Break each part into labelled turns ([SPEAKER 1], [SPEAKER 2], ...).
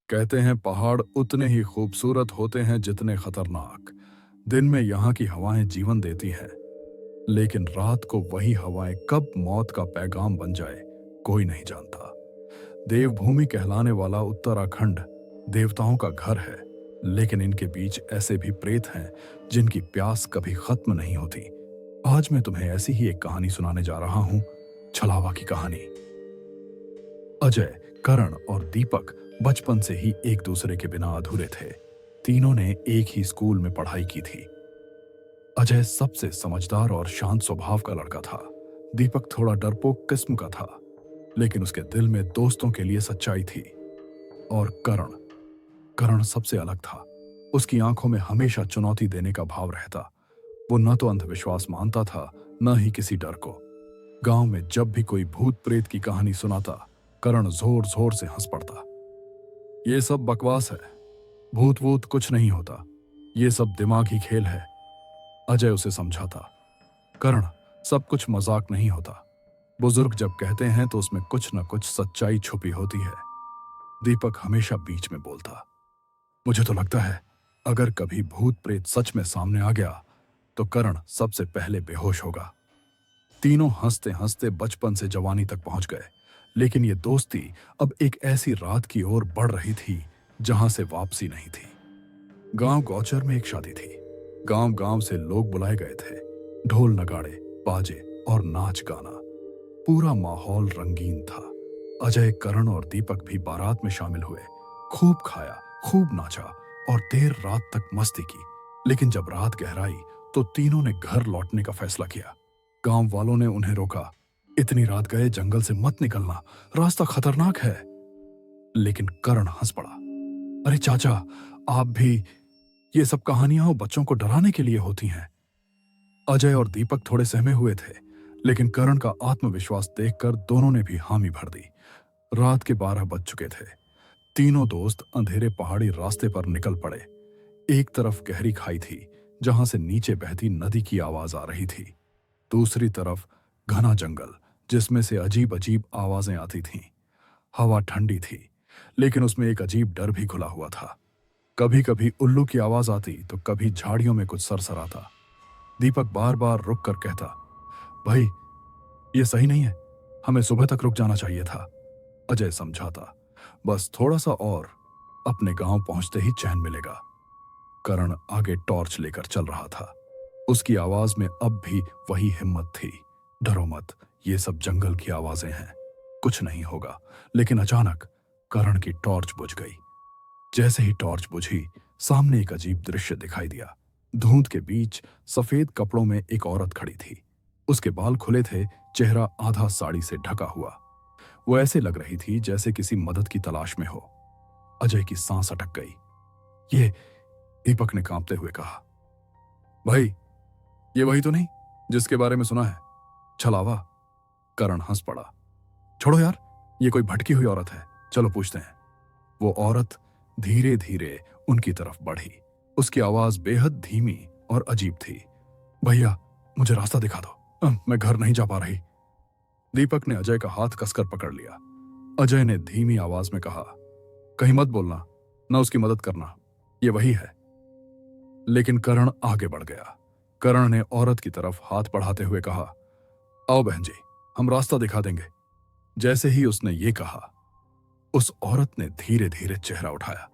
[SPEAKER 1] कहते हैं पहाड़ उतने ही खूबसूरत होते हैं जितने खतरनाक। दिन में यहाँ की हवाएं जीवन देती हैं, लेकिन रात को वही हवाएं कब मौत का पैगाम बन जाए कोई नहीं जानता। देवभूमि कहलाने वाला उत्तराखंड देवताओं का घर है, लेकिन इनके बीच ऐसे भी प्रेत हैं जिनकी प्यास कभी खत्म नहीं होती। आज मैं तुम्हें ऐसी ही एक कहानी सुनाने जा रहा हूं, छलावा की कहानी। अजय, करण और दीपक बचपन से ही एक दूसरे के बिना अधूरे थे। तीनों ने एक ही स्कूल में पढ़ाई की थी। अजय सबसे समझदार और शांत स्वभाव का लड़का था। दीपक थोड़ा डरपोक किस्म का था, लेकिन उसके दिल में दोस्तों के लिए सच्चाई थी। और करण करण सबसे अलग था। उसकी आंखों में हमेशा चुनौती देने का भाव रहता। वो न तो अंधविश्वास मानता था, न ही किसी डर को। गांव में जब भी कोई भूत प्रेत की कहानी सुनाता, करण जोर जोर से हंस पड़ता। ये सब बकवास है, भूत वूत कुछ नहीं होता, ये सब दिमागी खेल है, अजय उसे समझाता। करण, सब कुछ मजाक नहीं होता। बुजुर्ग जब कहते हैं तो उसमें कुछ न कुछ सच्चाई छुपी होती है। दीपक हमेशा बीच में बोलता। मुझे तो लगता है अगर कभी भूत प्रेत सच में सामने आ गया तो करण सबसे पहले बेहोश होगा। तीनों हंसते हंसते बचपन से जवानी तक पहुंच गए, लेकिन ये दोस्ती अब एक ऐसी रात की ओर बढ़ रही थी जहां से वापसी नहीं थी। गांव गौचर में एक शादी थी। गांव गांव से लोग बुलाए गए थे। ढोल नगाड़े, बाजे और नाच गाना, पूरा माहौल रंगीन था। अजय, करण और दीपक भी बारात में शामिल हुए। खूब खाया, खूब नाचा और देर रात तक मस्ती की। लेकिन जब रात गहराई तो तीनों ने घर लौटने का फैसला किया। गांव वालों ने उन्हें रोका। इतनी रात गए जंगल से मत निकलना, रास्ता खतरनाक है। लेकिन करण हंस पड़ा। अरे चाचा, आप भी, ये सब कहानियां बच्चों को डराने के लिए होती हैं। अजय और दीपक थोड़े सहमे हुए थे, लेकिन करण का आत्मविश्वास देखकर दोनों ने भी हामी भर दी। रात के 12 बज चुके थे। तीनों दोस्त अंधेरे पहाड़ी रास्ते पर निकल पड़े। एक तरफ गहरी खाई थी जहां से नीचे बहती नदी की आवाज आ रही थी। दूसरी तरफ घना जंगल जिसमें से अजीब अजीब आवाजें आती थीं। हवा ठंडी थी, लेकिन उसमें एक अजीब डर भी घुला हुआ था। कभी कभी उल्लू की आवाज आती तो कभी झाड़ियों में कुछ सरसराता। दीपक बार बार रुक कर कहता, भाई, ये सही नहीं है, हमें सुबह तक रुक जाना चाहिए था। अजय समझाता, बस थोड़ा सा और, अपने गांव पहुंचते ही चैन मिलेगा। करण आगे टॉर्च लेकर चल रहा था। उसकी आवाज में अब भी वही हिम्मत थी। डरो मत, ये सब जंगल की आवाजें हैं, कुछ नहीं होगा। लेकिन अचानक करण की टॉर्च बुझ गई। जैसे ही टॉर्च बुझी, सामने एक अजीब दृश्य दिखाई दिया। धुंध के बीच सफेद कपड़ों में एक औरत खड़ी थी। उसके बाल खुले थे, चेहरा आधा साड़ी से ढका हुआ। वो ऐसे लग रही थी जैसे किसी मदद की तलाश में हो। अजय की सांस अटक गई। ये, दीपक ने कांपते हुए कहा, भाई, ये वही तो नहीं जिसके बारे में सुना है, छलावा। करण हंस पड़ा। छोड़ो यार, ये कोई भटकी हुई औरत है, चलो पूछते हैं। वो औरत धीरे धीरे उनकी तरफ बढ़ी। उसकी आवाज बेहद धीमी और अजीब थी। भैया, मुझे रास्ता दिखा दो, मैं घर नहीं जा पा रही। दीपक ने अजय का हाथ कसकर पकड़ लिया। अजय ने धीमी आवाज में कहा, कहीं मत बोलना, ना उसकी मदद करना, ये वही है। लेकिन करण आगे बढ़ गया। करण ने औरत की तरफ हाथ बढ़ाते हुए कहा, आओ बहन जी, हम रास्ता दिखा देंगे। जैसे ही उसने ये कहा, उस औरत ने धीरे धीरे चेहरा उठाया।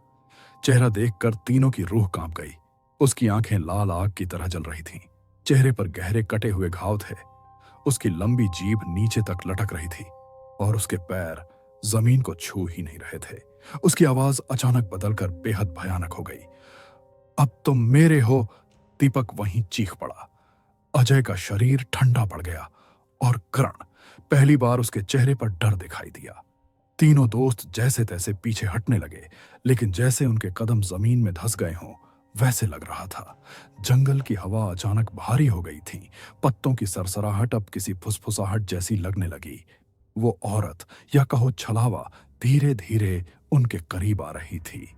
[SPEAKER 1] चेहरा देखकर तीनों की रूह कांप गई। उसकी आंखें लाल आग की तरह जल रही थीं। चेहरे पर गहरे कटे हुए घाव थे। उसकी लंबी जीभ नीचे तक लटक रही थी और उसके पैर जमीन को छू ही नहीं रहे थे। उसकी आवाज अचानक बदलकर बेहद भयानक हो गई। अब तुम मेरे हो, दीपक वहीं चीख पड़ा। अजय का शरीर ठंडा पड़ गया और करण, पहली बार उसके चेहरे पर डर दिखाई दिया। तीनों दोस्त जैसे तैसे पीछे हटने लगे, लेकिन जैसे उनके कदम जमीन में धंस गए हों वैसे लग रहा था। जंगल की हवा अचानक भारी हो गई थी। पत्तों की सरसराहट अब किसी फुसफुसाहट जैसी लगने लगी। वो औरत, या कहो छलावा, धीरे धीरे उनके करीब आ रही थी।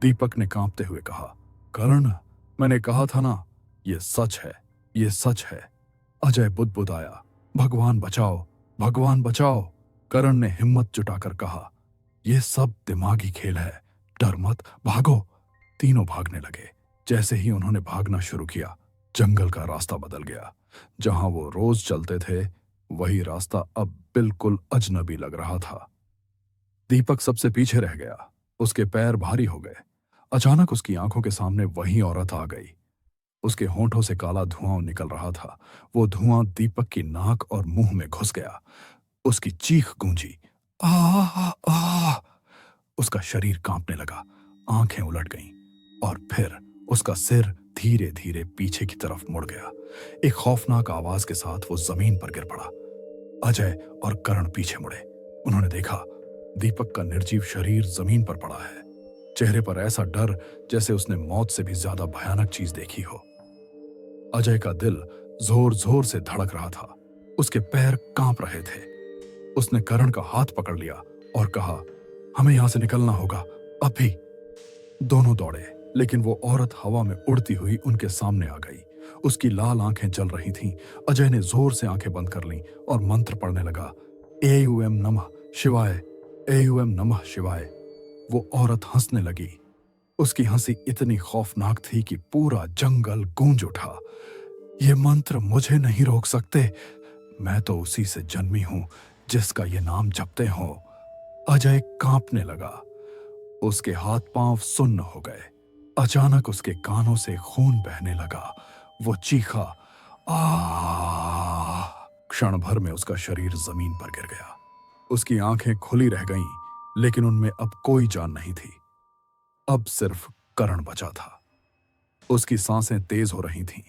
[SPEAKER 1] दीपक ने कांपते हुए कहा, करण, मैंने कहा था ना, ये सच है, ये सच है। अजय बुदबुदाया, भगवान बचाओ, भगवान बचाओ। करण ने हिम्मत जुटाकर कहा, यह सब दिमागी खेल है, डर मत, भागो। तीनों भागने लगे। जैसे ही उन्होंने भागना शुरू किया, जंगल का रास्ता बदल गया। जहां वो रोज चलते थे, वही रास्ता अब बिल्कुल अजनबी लग रहा था। दीपक सबसे पीछे रह गया। उसके पैर भारी हो गए। अचानक उसकी आंखों के सामने वही औरत आ गई। उसके होंठों से काला धुआं निकल रहा था। वो धुआं दीपक की नाक और मुंह में घुस गया। उसकी चीख गूंजी, आ आ। उसका शरीर कांपने लगा, आंखें उलट गईं, और फिर उसका सिर धीरे धीरे पीछे की तरफ मुड़ गया। एक खौफनाक आवाज के साथ वो जमीन पर गिर पड़ा। अजय और करण पीछे मुड़े। उन्होंने देखा, दीपक का निर्जीव शरीर जमीन पर पड़ा है। चेहरे पर ऐसा डर जैसे उसने मौत से भी ज्यादा भयानक चीज देखी हो। अजय का दिल जोर जोर से धड़क रहा था। उसके पैर कांप रहे थे। उसने करण का हाथ पकड़ लिया और कहा, हमें यहां से निकलना होगा, अभी। दोनों दौड़े, लेकिन वो औरत हवा में उड़ती हुई उनके सामने आ गई। उसकी लाल आंखें जल रही थीं। अजय ने जोर से आंखें बंद कर लीं और मंत्र पढ़ने लगा, एयूएम नमः शिवाय, एयूएम नमः शिवाय। वो औरत हंसने लगी। उसकी हंसी इतनी खौफनाक थी कि पूरा जंगल गूंज उठा। ये मंत्र मुझे नहीं रोक सकते। मैं तो उसी से जन्मी हूं जिसका ये नाम जपते हो। अजय कांपने लगा। उसके हाथ पांव सुन्न हो गए। अचानक उसके कानों से खून बहने लगा। वो चीखा, आ। क्षण भर में उसका शरीर जमीन पर गिर गया। उसकी आंखें खुली रह गईं, लेकिन उनमें अब कोई जान नहीं थी। अब सिर्फ करण बचा था। उसकी सांसें तेज हो रही थीं।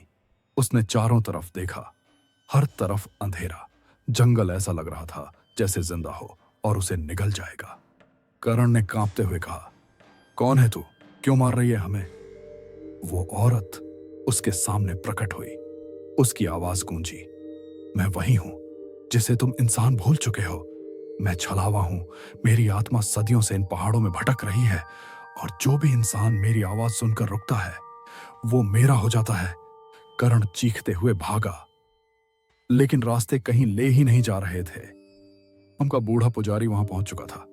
[SPEAKER 1] उसने चारों तरफ देखा। हर तरफ अंधेरा। जंगल ऐसा लग रहा था जैसे जिंदा हो और उसे निगल जाएगा। करण ने कांपते हुए कहा, कौन है तू? क्यों मार रही है हमें? वो औरत उसके सामने प्रकट हुई। उसकी आवाज गूंजी, मैं वही हूं जिसे तुम इंसान भूल चुके हो। मैं छलावा हूं। मेरी आत्मा सदियों से इन पहाड़ों में भटक रही है, और जो भी इंसान मेरी आवाज सुनकर रुकता है, वो मेरा हो जाता है। करण चीखते हुए भागा, लेकिन रास्ते कहीं ले ही नहीं जा रहे थे। उनका बूढ़ा पुजारी वहां पहुंच चुका था।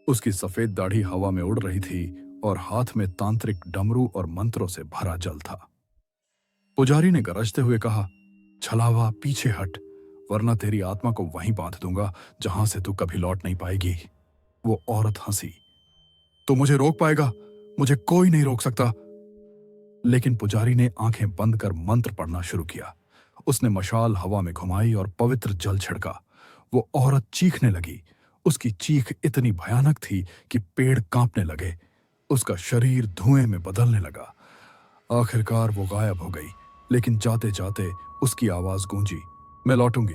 [SPEAKER 1] उसकी सफेद दाढ़ी हवा में उड़ रही थी और हाथ में तांत्रिक डमरू और मंत्रों से भरा जल था। पुजारी ने गरजते हुए कहा, छलावा पीछे हट, वरना तेरी आत्मा को वहीं बांध दूंगा जहां से तू कभी लौट नहीं पाएगी। वो औरत हंसी, तो मुझे रोक पाएगा? मुझे कोई नहीं रोक सकता। लेकिन पुजारी ने आंखें बंद कर मंत्र पढ़ना शुरू किया। उसने मशाल हवा में घुमाई और पवित्र जल छिड़का। वो औरत चीखने लगी। उसकी चीख इतनी भयानक थी कि पेड़ कांपने लगे। उसका शरीर धुएं में बदलने लगा। आखिरकार वो गायब हो गई, लेकिन जाते जाते उसकी आवाज गूंजी, मैं लौटूंगी।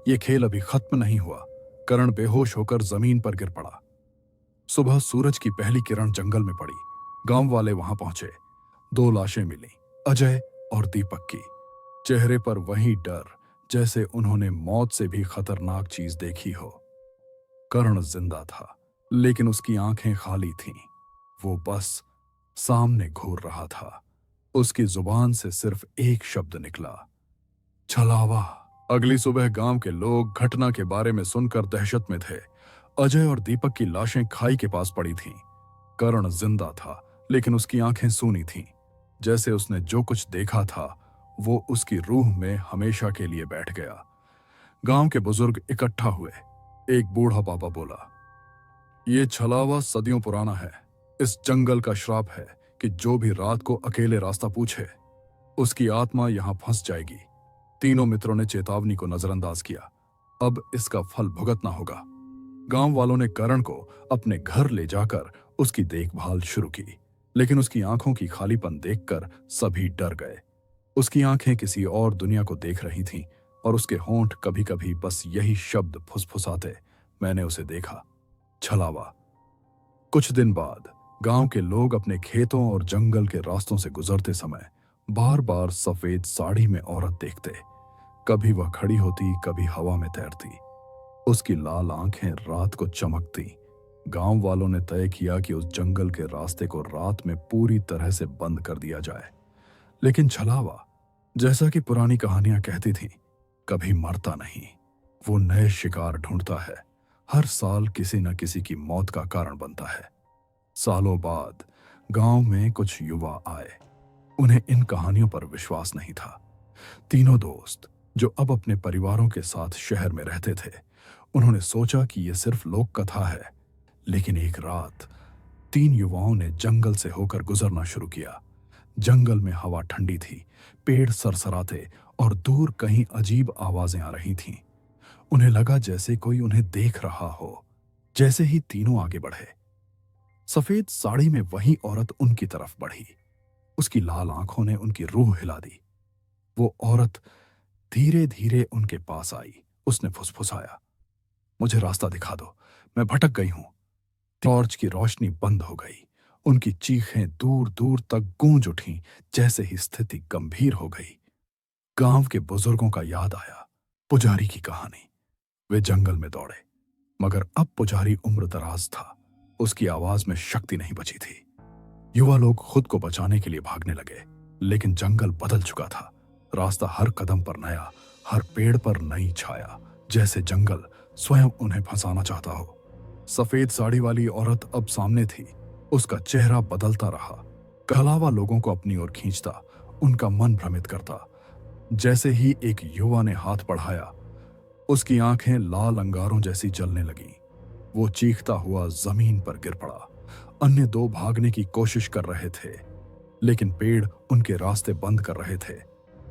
[SPEAKER 1] ये खेल अभी खत्म नहीं हुआ। करण बेहोश होकर जमीन पर गिर पड़ा। सुबह सूरज की पहली किरण जंगल में पड़ी। गांव वाले वहां पहुंचे। 2 लाशें मिली, अजय और दीपक की। चेहरे पर वही डर, जैसे उन्होंने मौत से भी खतरनाक चीज देखी हो। कर्ण जिंदा था, लेकिन उसकी आंखें खाली थीं। वो बस सामने घूर रहा था। उसकी जुबान से सिर्फ एक शब्द निकला, छलावा। अगली सुबह गांव के लोग घटना के बारे में सुनकर दहशत में थे। अजय और दीपक की लाशें खाई के पास पड़ी थीं। कर्ण जिंदा था, लेकिन उसकी आंखें सूनी थीं। जैसे उसने जो कुछ देखा था, वो उसकी रूह में हमेशा के लिए बैठ गया। गांव के बुजुर्ग इकट्ठा हुए। एक बूढ़ा बाबा बोला, ये छलावा सदियों पुराना है। इस जंगल का श्राप है कि जो भी रात को अकेले रास्ता पूछे, उसकी आत्मा यहां फंस जाएगी। तीनों मित्रों ने चेतावनी को नजरअंदाज किया। अब इसका फल भुगतना होगा। गांव वालों ने करण को अपने घर ले जाकर उसकी देखभाल शुरू की, लेकिन उसकी आंखों की खालीपन देखकर सभी डर गए। उसकी आंखें किसी और दुनिया को देख रही थीं, और उसके होंठ कभी कभी बस यही शब्द फुसफुसाते, मैंने उसे देखा, छलावा। कुछ दिन बाद गांव के लोग अपने खेतों और जंगल के रास्तों से गुजरते समय बार बार सफेद साड़ी में औरत देखते। कभी वह खड़ी होती, कभी हवा में तैरती। उसकी लाल आंखें रात को चमकती। गांव वालों ने तय किया कि उस जंगल के रास्ते को रात में पूरी तरह से बंद कर दिया जाए। लेकिन छलावा, जैसा कि पुरानी कहानियां कहती थीं, कभी मरता नहीं। वो नए शिकार ढूंढता है, हर साल किसी न किसी की मौत का कारण बनता है। सालों बाद गांव में कुछ युवा आए। उन्हें इन कहानियों पर विश्वास नहीं था। तीनों दोस्त जो अब अपने परिवारों के साथ शहर में रहते थे, उन्होंने सोचा कि यह सिर्फ लोक कथा है। लेकिन एक रात तीन युवाओं ने जंगल से होकर गुजरना शुरू किया। जंगल में हवा ठंडी थी, पेड़ सरसराते और दूर कहीं अजीब आवाजें आ रही थीं। उन्हें लगा जैसे कोई उन्हें देख रहा हो। जैसे ही तीनों आगे बढ़े, सफेद साड़ी में वही औरत उनकी तरफ बढ़ी। उसकी लाल आंखों ने उनकी रूह हिला दी। वो औरत धीरे धीरे उनके पास आई। उसने फुसफुसाया, मुझे रास्ता दिखा दो, मैं भटक गई हूं। टॉर्च की रोशनी बंद हो गई। उनकी चीखें दूर दूर तक गूंज उठीं। जैसे ही स्थिति गंभीर हो गई, गांव के बुजुर्गों का याद आया, पुजारी की कहानी। वे जंगल में दौड़े, मगर अब पुजारी उम्र दराज था। उसकी आवाज में शक्ति नहीं बची थी। युवा लोग खुद को बचाने के लिए भागने लगे, लेकिन जंगल बदल चुका था। रास्ता हर कदम पर नया, हर पेड़ पर नई छाया, जैसे जंगल स्वयं उन्हें फंसाना चाहता हो। सफेद साड़ी वाली औरत अब सामने थी। उसका चेहरा बदलता रहा, कहलावा लोगों को अपनी ओर खींचता, उनका मन भ्रमित करता। जैसे ही एक युवा ने हाथ बढ़ाया, उसकी आंखें लाल अंगारों जैसी जलने लगीं। वो चीखता हुआ जमीन पर गिर पड़ा। अन्य दो भागने की कोशिश कर रहे थे, लेकिन पेड़ उनके रास्ते बंद कर रहे थे।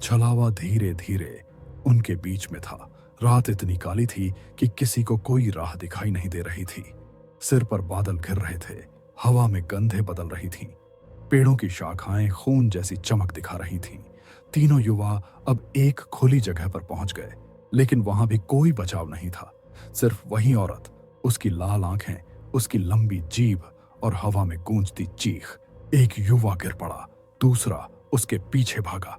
[SPEAKER 1] छलावा धीरे धीरे उनके बीच में था। रात इतनी काली थी कि किसी को कोई राह दिखाई नहीं दे रही थी। सिर पर बादल घिर रहे थे, हवा में गंधें बदल रही थीं, पेड़ों की शाखाएं खून जैसी चमक दिखा रही थीं। तीनों युवा अब एक खुली जगह पर पहुंच गए, लेकिन वहां भी कोई बचाव नहीं था। सिर्फ वही औरत, उसकी लाल आंखें, उसकी लंबी जीभ और हवा में गूंजती चीख। एक युवा गिर पड़ा, दूसरा उसके पीछे भागा,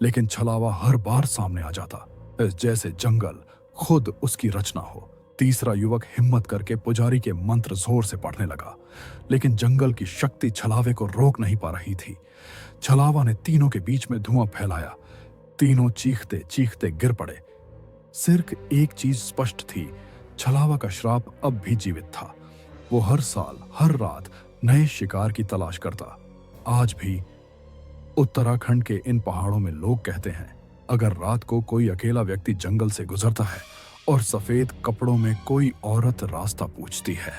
[SPEAKER 1] लेकिन छलावा हर बार सामने आ जाता, जैसे जंगल खुद उसकी रचना हो। तीसरा युवक हिम्मत करके पुजारी के मंत्र जोर से पढ़ने लगा, लेकिन जंगल की शक्ति छलावे को रोक नहीं पा रही थी। छलावा ने तीनों के बीच में धुआं फैलाया। तीनों चीखते चीखते गिर पड़े। सिर्फ एक चीज स्पष्ट थी, छलावा का श्राप अब भी जीवित था। वो हर साल हर रात नए शिकार की तलाश करता। आज भी उत्तराखंड के इन पहाड़ों में लोग कहते हैं, अगर रात को कोई अकेला व्यक्ति जंगल से गुजरता है और सफेद कपड़ों में कोई औरत रास्ता पूछती है,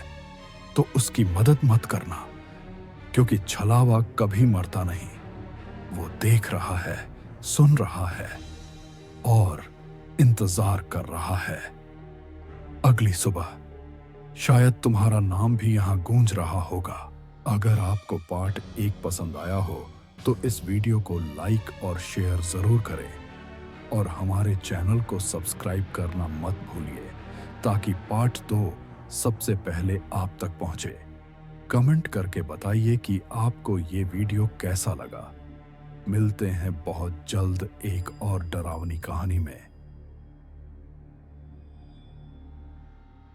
[SPEAKER 1] तो उसकी मदद मत करना, क्योंकि छलावा कभी मरता नहीं। वो देख रहा है, सुन रहा है और इंतजार कर रहा है। अगली सुबह शायद तुम्हारा नाम भी यहां गूंज रहा होगा। अगर आपको पार्ट 1 पसंद आया हो तो इस वीडियो को लाइक और शेयर जरूर करें और हमारे चैनल को सब्सक्राइब करना मत भूलिए, ताकि पार्ट 2 सबसे पहले आप तक पहुंचे। कमेंट करके बताइए कि आपको ये वीडियो कैसा लगा। मिलते हैं बहुत जल्द एक और डरावनी कहानी में।